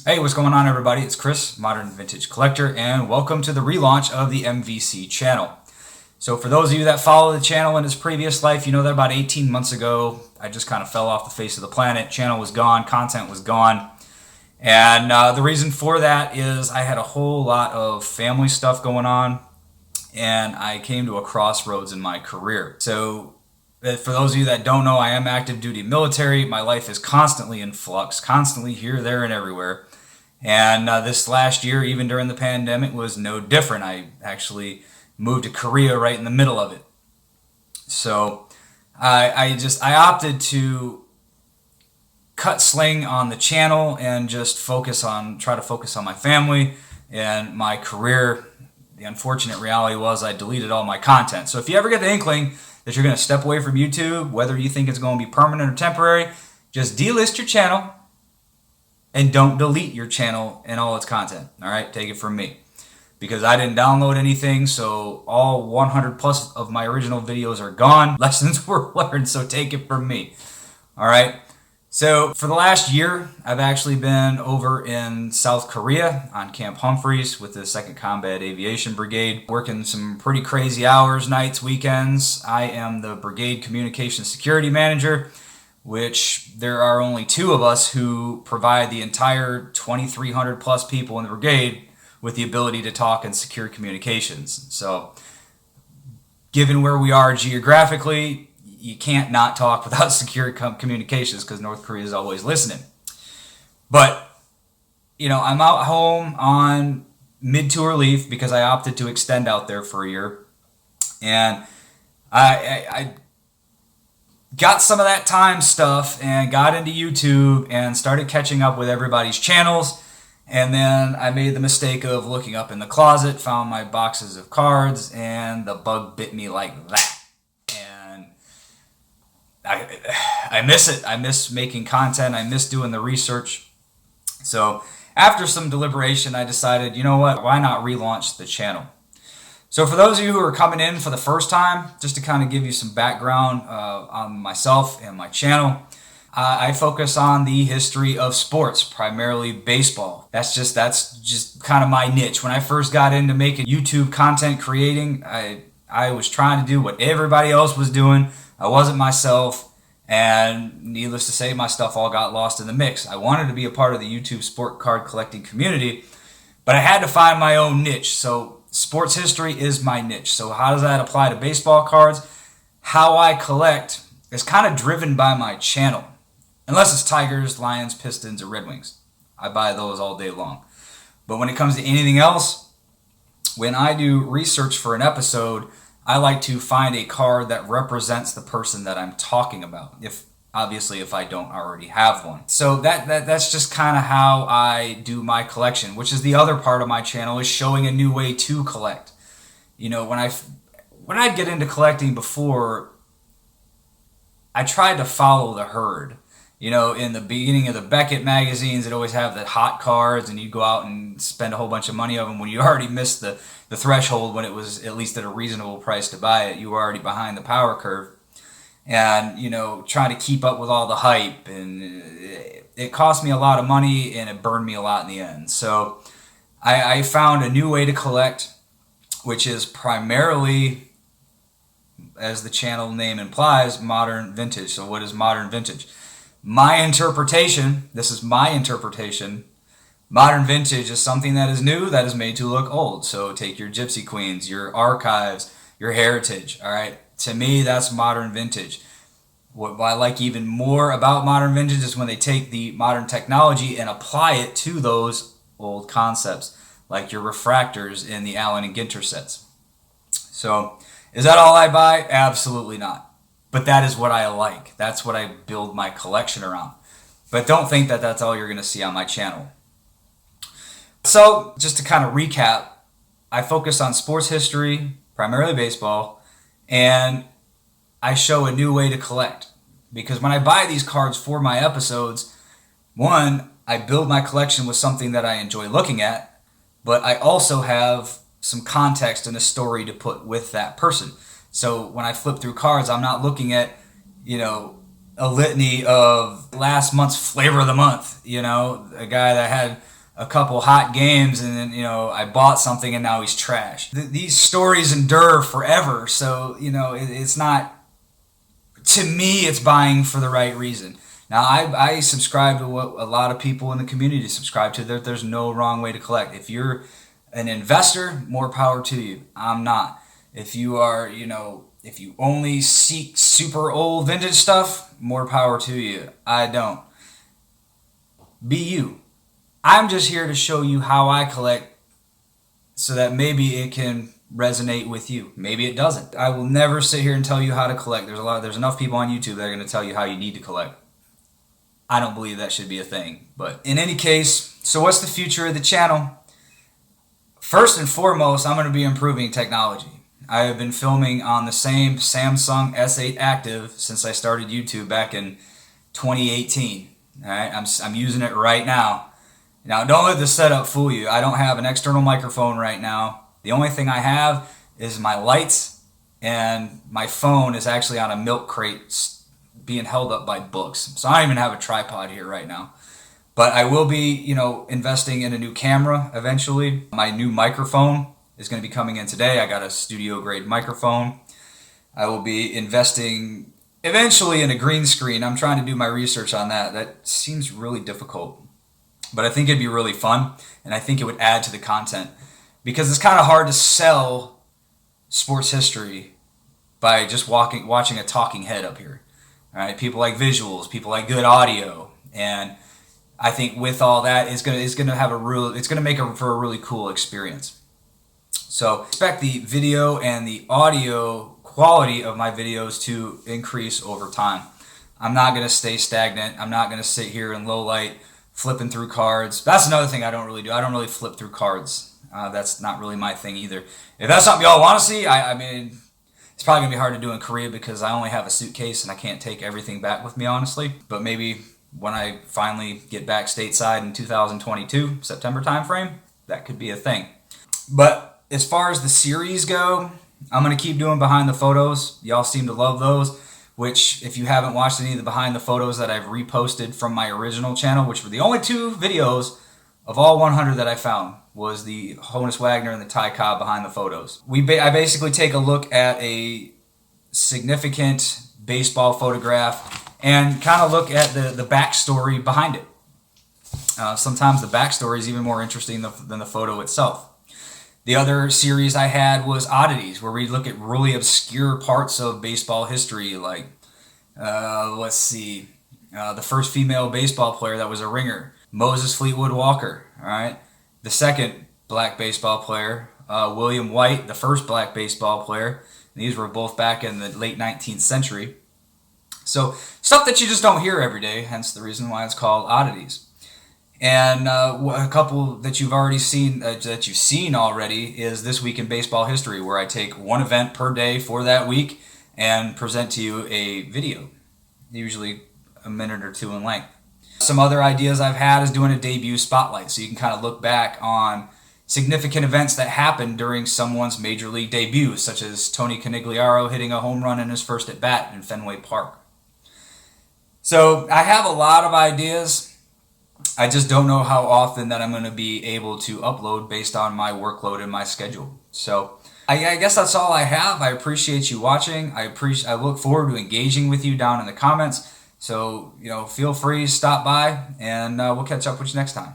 Hey, what's going on, everybody? It's Chris, Modern Vintage Collector, and welcome to the relaunch of the MVC channel. So for those of you that follow the channel in its previous life, you know that about 18 months ago, I just kind of fell off the face of the planet. Channel was gone, content was gone. And the reason for that is I had a whole lot of family stuff going on, and I came to a crossroads in my career. So for those of you that don't know, I am active duty military. My life is constantly in flux, constantly here, there, and everywhere. And this last year, even during the pandemic, was no different. I actually moved to Korea right in the middle of it. So I opted to cut sling on the channel and just try to focus on my family and my career. The unfortunate reality was I deleted all my content. So if you ever get the inkling that you're going to step away from YouTube, whether you think it's going to be permanent or temporary, just delist your channel and don't delete your channel and all its content. All right, take it from me, because I didn't download anything, so all 100 plus of my original videos are gone. Lessons were learned, so take it from me. All right. So for the last year, I've actually been over in South Korea on Camp Humphreys with the 2nd Combat Aviation Brigade, working some pretty crazy hours, nights, weekends. I am the Brigade Communication Security Manager, which there are only 2 of us who provide the entire 2,300 plus people in the brigade with the ability to talk and secure communications. So given where we are geographically, you can't not talk without secure communications, because North Korea is always listening. But, I'm out home on mid-tour leave because I opted to extend out there for a year. And I got some of that time stuff and got into YouTube and started catching up with everybody's channels. And then I made the mistake of looking up in the closet, found my boxes of cards, and the bug bit me like that. And I miss it. I miss making content. I miss doing the research. So after some deliberation, I decided, you know what, why not relaunch the channel? So for those of you who are coming in for the first time, just to kind of give you some background on myself and my channel, I focus on the history of sports, primarily baseball. That's just kind of my niche. When I first got into making YouTube content creating, I was trying to do what everybody else was doing. I wasn't myself, and needless to say, my stuff all got lost in the mix. I wanted to be a part of the YouTube sport card collecting community, but I had to find my own niche. So sports history is my niche. So how does that apply to baseball cards? How I collect is kind of driven by my channel. Unless it's Tigers, Lions, Pistons, or Red Wings. I buy those all day long. But when it comes to anything else, when I do research for an episode, I like to find a card that represents the person that I'm talking about, if I don't already have one. So that's just kind of how I do my collection, which is the other part of my channel, is showing a new way to collect. When I get into collecting before, I tried to follow the herd. In the beginning of the Beckett magazines, it always have the hot cards, and you go out and spend a whole bunch of money on them when you already missed the threshold when it was at least at a reasonable price to buy it. You were already behind the power curve. And, trying to keep up with all the hype. And it cost me a lot of money, and it burned me a lot in the end. So I found a new way to collect, which is primarily, as the channel name implies, modern vintage. So what is modern vintage? My interpretation, this is my interpretation, modern vintage is something that is new that is made to look old. So take your Gypsy Queens, your archives, your heritage, all right? To me, that's modern vintage. What I like even more about modern vintage is when they take the modern technology and apply it to those old concepts, like your refractors in the Allen and Ginter sets. So is that all I buy? Absolutely not. But that is what I like. That's what I build my collection around. But don't think that that's all you're going to see on my channel. So just to kind of recap, I focus on sports history, primarily baseball, and I show a new way to collect. Because when I buy these cards for my episodes, one, I build my collection with something that I enjoy looking at, but I also have some context and a story to put with that person. So when I flip through cards, I'm not looking at, a litany of last month's flavor of the month. You know, a guy that had a couple hot games and then, you know, I bought something and now he's trash. These stories endure forever. So, you know, it's not, to me, it's buying for the right reason. Now, I subscribe to what a lot of people in the community subscribe to. There's no wrong way to collect. If you're an investor, more power to you. I'm not. If you are, you know, if you only seek super old vintage stuff, more power to you. I don't. Be you. I'm just here to show you how I collect so that maybe it can resonate with you. Maybe it doesn't. I will never sit here and tell you how to collect. There's enough people on YouTube that are going to tell you how you need to collect. I don't believe that should be a thing. But in any case, so what's the future of the channel? First and foremost, I'm going to be improving technology. I have been filming on the same Samsung S8 Active since I started YouTube back in 2018. All right, I'm using it right now. Now, don't let the setup fool you. I don't have an external microphone right now. The only thing I have is my lights, and my phone is actually on a milk crate being held up by books. So I don't even have a tripod here right now. But I will be, you know, investing in a new camera eventually. My new microphone is going to be coming in today. I got a studio grade microphone. I will be investing eventually in a green screen. I'm trying to do my research on that. That seems really difficult. But I think it'd be really fun, and I think it would add to the content. Because it's kind of hard to sell sports history by just watching a talking head up here. All right, people like visuals, people like good audio, and I think with all that, it's gonna make for a really cool experience. So expect the video and the audio quality of my videos to increase over time. I'm not gonna stay stagnant. I'm not gonna sit here in low light flipping through cards. That's another thing I don't really do. I don't really flip through cards. That's not really my thing either. If that's something y'all want to see, I mean, it's probably going to be hard to do in Korea because I only have a suitcase and I can't take everything back with me, honestly. But maybe when I finally get back stateside in 2022, September timeframe, that could be a thing. But as far as the series go, I'm going to keep doing behind the photos. Y'all seem to love those, which if you haven't watched any of the behind the photos that I've reposted from my original channel, which were the only 2 videos of all 100 that I found, was the Honus Wagner and the Ty Cobb behind the photos. I basically take a look at a significant baseball photograph and kind of look at the backstory behind it. Sometimes the backstory is even more interesting than the photo itself. The other series I had was Oddities, where we look at really obscure parts of baseball history, like, let's see, the first female baseball player that was a ringer, Moses Fleetwood Walker, all right? The second black baseball player, William White, the first black baseball player. These were both back in the late 19th century. So stuff that you just don't hear every day, hence the reason why it's called Oddities. And a couple that you've already seen, that you've seen already, is This Week in Baseball History, where I take one event per day for that week and present to you a video, usually a minute or 2 in length. Some other ideas I've had is doing a debut spotlight, so you can kind of look back on significant events that happened during someone's major league debut, such as Tony Conigliaro hitting a home run in his first at bat in Fenway Park. So I have a lot of ideas. I just don't know how often that I'm going to be able to upload based on my workload and my schedule. So I guess that's all I have. I appreciate you watching. I look forward to engaging with you down in the comments. So, you know, feel free to stop by, and we'll catch up with you next time.